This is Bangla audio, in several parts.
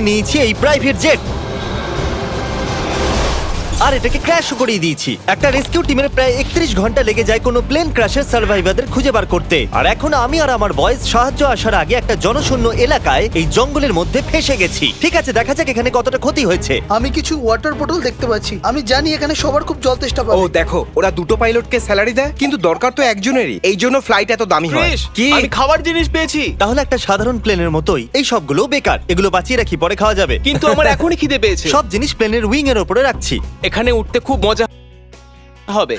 নিয়েছি এই প্রাইভেট জেট আর এটাকে ক্র্যাশ করিয়ে দিয়েছি। একটা রেস্কিউ টিমের প্রায় 31 ঘন্টা লেগে যায় কোনো প্লেন ক্র্যাশের সার্ভাইভারদের খুঁজে বার করতে। আর এখন আমি আর আমার বয়েজ সাহায্য আসার আগে একটা জনশূন্য এলাকায় এই জঙ্গলের মধ্যে ফেসে গেছি। ঠিক আছে, দেখা যাক এখানে কতটা ক্ষতি হয়েছে। আমি কিছু ওয়াটার বোতল দেখতে পাচ্ছি। আমি জানি এখানে সবার খুব জল তেষ্টা ও পাবে। দেখো, ওরা দুটো পাইলটকে স্যালারি দেয়, কিন্তু দরকার তো একজনেরই। এই জন্য ফ্লাইট এত দামি হয়। ক্রিস, কি? আমি খাবার জিনিস পেয়েছি, তাহলে একটা সাধারণ প্লেনের মতোই এই সবগুলো বেকার। এগুলো বাঁচিয়ে রাখি, পরে খাওয়া যাবে। কিন্তু আমার এখনই খিদে পেয়েছে। সব জিনিস প্লেনের উইং এর উপরে রাখছি। এখানে উঠতে খুব মজা হবে।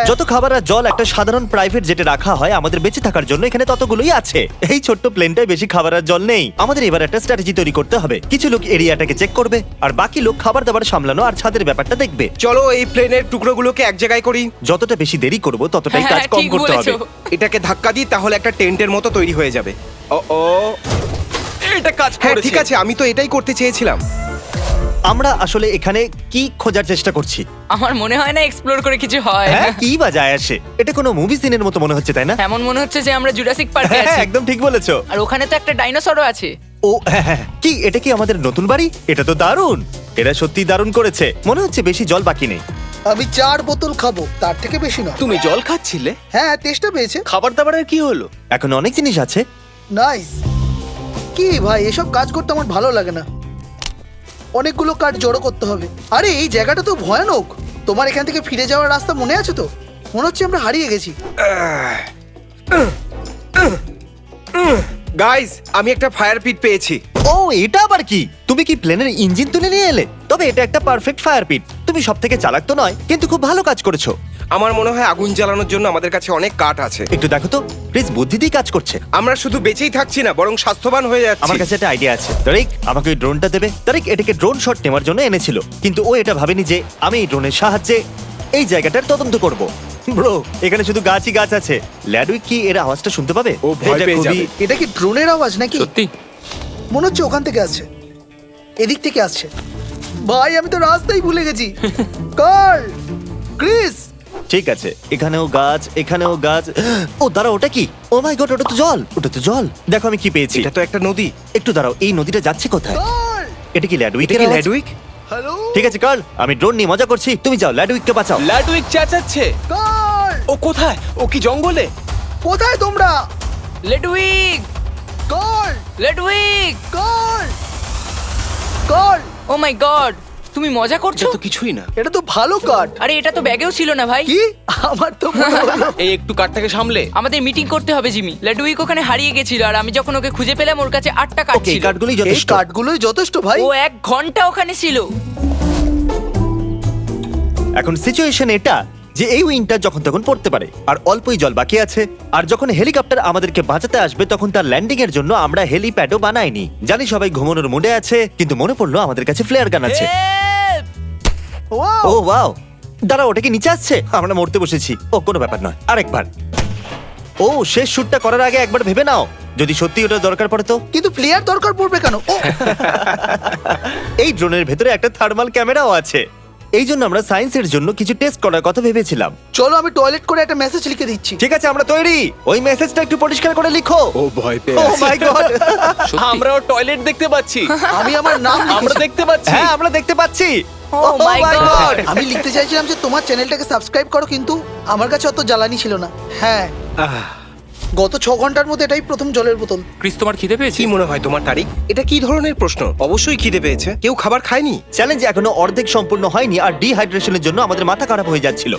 যত খাবার আর জল একটা সাধারণ প্রাইভেট জেটে রাখা হয় আমাদের বেঁচে থাকার জন্য, এখানে ততগুলোই আছে। এই ছোট্ট প্লেনটায় বেশি খাবার আর জল নেই। আমাদের এবার একটা স্ট্র্যাটেজি তৈরি করতে হবে। কিছু লোক এরিয়াটাকে চেক করবে আর বাকি লোক খাবার দাবার সামলানো আর ছাদের ব্যাপারটা দেখবে। চলো এই প্লেনের টুকরোগুলোকে এক জায়গায় করি। যতটা বেশি দেরি করব ততটাই কাজ কম ঠিক করতে হবে। বলেছো। এটাকে ধাক্কা দিই, তাহলে একটা টেন্টের মতো তৈরি হয়ে যাবে। ও ও, এটা কাজ হ্যাঁ করেছে। ঠিক আছে, আমি তো এটাই করতে চেয়েছিলাম। আমরা আসলে এখানে কি খোঁজার চেষ্টা করছি? আমার মনে হয় না এক্সপ্লোর করে কিছু হয়। হ্যাঁ, কি বা যায় আসে? এটা কোনো মুভি সিনের মতো মনে হচ্ছে, তাই না? এমন মনে হচ্ছে যে আমরা জুরাসিক পার্কে হ্যাঁ, আছি। একদম ঠিক বলেছো। আর ওখানে তো একটা ডাইনোসরও আছে। ও হ্যাঁ, হ্যাঁ। কি এটা কি আমাদের নতুন বাড়ি? এটা তো দারুণ। এরা সত্যি দারুণ করেছে। মনে হচ্ছে বেশি জল বাকি নেই। আমি 4 বোতল খাবো, তার থেকে বেশি নয়। তুমি জল খাচ্ছিলে? হ্যাঁ, তেষ্টা পেয়েছে। খাবার দাবারের কি হলো? এখন অনেক জিনিস আছে। নাইস। কি ভাই, এসব কাজ করতে আমার ভালো লাগে না। অনেকগুলো কাঠ জড়ো করতে হবে। আরে এই জায়গাটা তো ভয়ানক। তোমার এখান থেকে ফিরে যাওয়ার রাস্তা মনে আছে তো? মনে হচ্ছে আমরা হারিয়ে গেছি। গাইস, আমি একটা ফায়ার পিট পেয়েছি। ও, এটা আবার কি? তুমি কি প্লেনের ইঞ্জিন তুলে নিয়ে এলে? তবে এটা একটা পারফেক্ট ফায়ার পিট। তুমি সব থেকে চালাক তো নয়, কিন্তু খুব ভালো কাজ করেছো। আমার মনে হয় আগুন জ্বালানোর জন্য আমাদের কাছে অনেক কাঠ আছে। একটু দেখো তো, প্লিজ বুদ্ধি দিয়ে কাজ করছে। আমরা শুধু বেঁচেই থাকছি না, বরং স্বাস্থ্যবান হয়ে যাচ্ছি। আমার কাছে একটা আইডিয়া আছে। তারিক আমাকে ওই ড্রোনটা দেবে। তারিক এটাকে ড্রোন শট নেওয়ার জন্য এনেছিল, কিন্তু ও এটা ভাবেনি যে আমি এই ড্রোনের সাহায্যে এই জায়গাটার তদন্ত করব। ব্রো, এখানে শুধু গাছই গাছ আছে। ল্যাডউইক কি এর আওয়াজটা শুনতে পাবে? ও ভয় এটা পেয়ে খুবই- যাবে। এটা কি ড্রোনের আওয়াজ নাকি? সত্যি? মনে হচ্ছে ওখান থেকে আসছে, এদিক থেকে আসছে। ভাই আমি তো রাস্তাই ভুলে গেছি। কার্ল, ক্রিস, ঠিক আছে, এখানেও গাছ, এখানেও গাছ। ও দাঁড়াও, ওটা কি? ও মাই গড, ওটা তো জল। ওটা তো জল। দেখো আমি কি পেয়েছি। এটা তো একটা নদী। একটু দাঁড়াও, এই নদীটা যাচ্ছে কোথায়? কার্ল, এটা কি ল্যাডউইক? এটা কি ল্যাডউইক? হ্যালো ঠিক আছে কার্ল, আমি ড্রোন নিয়ে মজা করছি। তুমি যাও, ল্যাডউইককে বাঁচাও। ল্যাডউইক চেঁচাচ্ছে। কার্ল, ও কোথায়? ও কি জঙ্গলে? কোথায় তোমরা? লেডউইক, কার্ল, লেডউইক, কার্ল, কার্ল, ও মাই গড, তুমি মজা এটা করছো? তো কিছুই না। এটা তো ভালো কাঠ। আরে এটা তো ব্যাগেও ছিল না ভাই। কি? আমার তো মনে হলো। এই একটু কাঠটাকে সামলে। আমাদের মিটিং করতে হবে জিমি। লেডউইক ওখানে হারিয়ে গেছিল আর আমি যখন ওকে খুঁজে পেলাম ওর কাছে 8টা কাঠ ওকে, এই ছিল। কাঠগুলোই এই যথেষ্ট। কাঠগুলোই যথেষ্ট ভাই। ও 1 ঘন্টা ওখানে ছিল। এখন সিচুয়েশন এটা যে এই উইংটা যখন তখন পড়তে পারে আর অল্পই জল বাকি আছে। আর যখন হেলিকপ্টার আমাদেরকে বাঁচাতে আসবে তখন তার ল্যান্ডিং এর জন্য আমরা হেলিপ্যাডও বানাইনি। জানি সবাই ঘুমানোর মুডে আছে, কিন্তু মনে পড়লো আমাদের কাছে ফ্লেয়ার গান আছে। Help! ওয়াও, ও ওয়াও, দাঁড়া, ওটা কি নিচে আসছে? আমরা মরতে বসেছি। ও কোনো ব্যাপার নয়, আরেকবার। ও, শেষ শুটটা করার আগে একবার ভেবে নাও, যদি সত্যি ওটা দরকার পড়ে তো। কিন্তু প্লেয়ার দরকার পড়বে কেন? ও এই ড্রোনের ভেতরে একটা থার্মাল ক্যামেরাও আছে। এই জন্য আমরা সায়েন্সের জন্য কিছু টেস্ট করার কথা ভেবেছিলাম। চলো আমি টয়লেট করে একটা মেসেজ লিখে দিচ্ছি। ঠিক আছে, আমরা তৈরি। ওই মেসেজটা একটু পরিষ্কার করে লিখো। ও ভয় পেয়ে ও মাই গড। আমরাও টয়লেট দেখতে পাচ্ছি। আমি আমার নাম আমরা লিখেছি। দেখতে পাচ্ছি। হ্যাঁ, আমরা দেখতে পাচ্ছি। Oh my God! আমি লিখতে চাইছিলাম যে তোমার চ্যানেলটাকে সাবস্ক্রাইব করো, কিন্তু আমার কাছে অত জ্বালানি ছিল না। হ্যাঁ, গত 6 ঘন্টার মধ্যে এটাই প্রথম জলের বোতল। ক্রিস, তোমার খিদে পেয়েছে? কি মনে হয় তোমার, তারিক? এটা কি ধরনের প্রশ্ন? অবশ্যই খিদে পেয়েছে। কেউ খাবার খায়নি? চ্যালেঞ্জ এখনো অর্ধেক সম্পূর্ণ হয়নি আর ডিহাইড্রেশনের জন্য আমাদের মাথা খারাপ হয়ে যাচ্ছিল।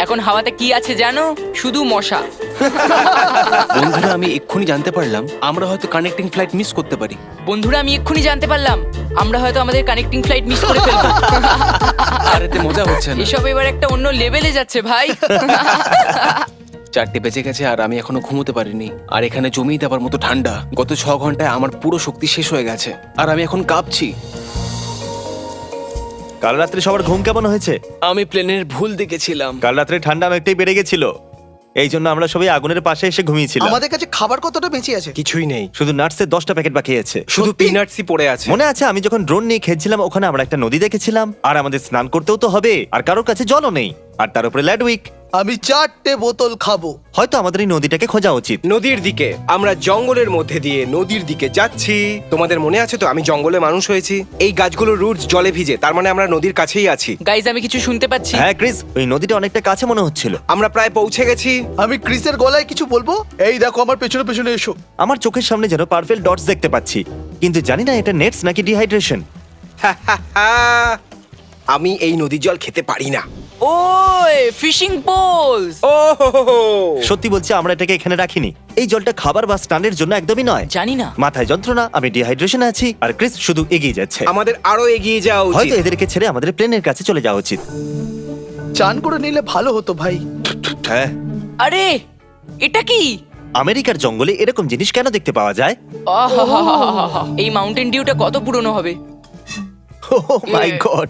এখন হাওয়াতে কি আছে জানো? শুধু মশা। বন্ধুরা, আমি এক্ষুনি জানতে পারলাম আমরা হয়তো কানেক্টিং ফ্লাইট মিস করতে পারি। বন্ধুরা, আমি এক্ষুনি জানতে পারলাম আমরা হয়তো আমাদের কানেক্টিং ফ্লাইট মিস করে ফেলবো। আর এতে মজা হচ্ছে না। এসব এবার একটা অন্য লেভেলে যাচ্ছে ভাই। 4টে বেজে গেছে আর আমি এখনো ঘুমোতে পারিনি। আর এখানে জমিয়ে দেবার মতো ঠান্ডা। গত 6 ঘন্টায় আমার পুরো শক্তি শেষ হয়ে গেছে আর আমি এখন কাঁপছি। কাল রাত্রে সবার ঘুম কেমন হয়েছে? আমি প্লেনের ভুল দেখেছিলাম। কাল রাত্রে ঠান্ডা অনেকটাই বেড়ে গেছিল, এই জন্য আমরা সবাই আগুনের পাশে এসে ঘুমিয়েছিলাম। আমাদের কাছে খাবার কতটা বেঁচে আছে? কিছুই নেই, শুধু নাটসের 10টা প্যাকেট বাকি আছে। শুধু সত্যি? পিনাটসই পড়ে আছে। মনে আছে আমি যখন ড্রোন নিয়ে খেলছিলাম, ওখানে আমরা একটা নদী দেখেছিলাম আর আমাদের স্নান করতেও তো হবে আর কারোর কাছে জলও নেই। আর তার উপরে ল্যাডউইক। আমি 4টে বোতল খাবো। হয়তো আমাদের এই নদীটাকে খোঁজা উচিত। নদীর দিকে আমরা জঙ্গলের মধ্যে দিয়ে নদীর দিকে যাচ্ছি। তোমাদের মনে আছে তো আমি জঙ্গলে মানুষ হয়েছি। এই গাছগুলোর রুটস জলে ভিজে, তার মানে আমরা নদীর কাছেই আছি। গাইজ আমি কিছু শুনতে পাচ্ছি। হ্যাঁ ক্রিস, ওই নদীটা অনেকটা কাছে মনে হচ্ছিল। আমরা প্রায় পৌঁছে গেছি। আমি ক্রিসের গলায় কিছু বলবো, এই দেখো আমার পেছনে পেছনে এসো। আমার চোখের সামনে যেন পার্পল ডটস দেখতে পাচ্ছি, কিন্তু জানি না এটা নেটস নাকি ডিহাইড্রেশন। আমি এই নদীর জল খেতে পারি না। ওই ফিশিং পোলস। ও হো হো হো। সত্যি বলছি, আমরা এটাকে এখানে রাখিনি। এই জলটা খাবার বা স্নানের জন্য একদমই নয়। জানি না। মাথায় যন্ত্রণা, আমি ডিহাইড্রেশনে আছি, আর ক্রিস শুধু এগিয়ে যাচ্ছে। আমাদের আরো এগিয়ে যাওয়া উচিত। হয়তো এদেরকে ছেড়ে আমাদের প্লেনের কাছে চলে যাওয়া উচিত। চান করে নিলে ভালো হতো ভাই। হ্যাঁ, আরে এটা কি? আমেরিকার জঙ্গলে এরকম জিনিস কেন দেখতে পাওয়া যায়? আহাহাহাহাহা। এই মাউন্টেন ডিউটা কত পুরনো হবে? ওহ মাই গড,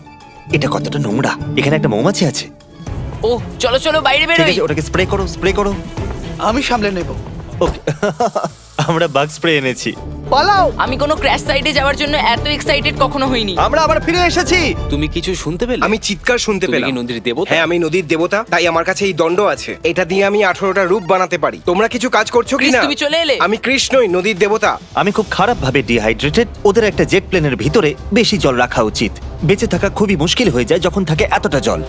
এটা কতটা নোংরা। এখানে একটা মৌমাছি আছে। ও চলো চলো বাইরে ঠিক বেরোই। আছে, ওটাকে স্প্রে করো, স্প্রে করো। আমি সামলে নেব। ওকে, আমরা বাগ স্প্রে এনেছি। পালাও। আমি কোনো ক্র্যাশ সাইটে যাওয়ার জন্য এত এক্সাইটেড কখনো হইনি। আমরা আবার ফিরে এসেছি। তুমি কিছু শুনতে পেলে? আমি চিৎকার শুনতে তুমি পেলাম। কি নদীর দেবতা? হ্যাঁ, আমি নদীর দেবতা, তাই আমার কাছে এই দণ্ড আছে। এটা দিয়ে আমি 18টা রূপ বানাতে পারি। তোমরা কিছু কাজ করছো ক্রিস, কিনা? তুমি চলে এলে। আমি কৃষ্ণই, নদীর দেবতা। আমি খুব খারাপ ভাবে ডিহাইড্রেটেড। ওদের একটা জেট প্লেনের ভিতরে বেশি জল রাখা উচিত। বেঁচে থাকা খুবই মুশকিল হয়ে যায় যখন থাকে এতটা জল।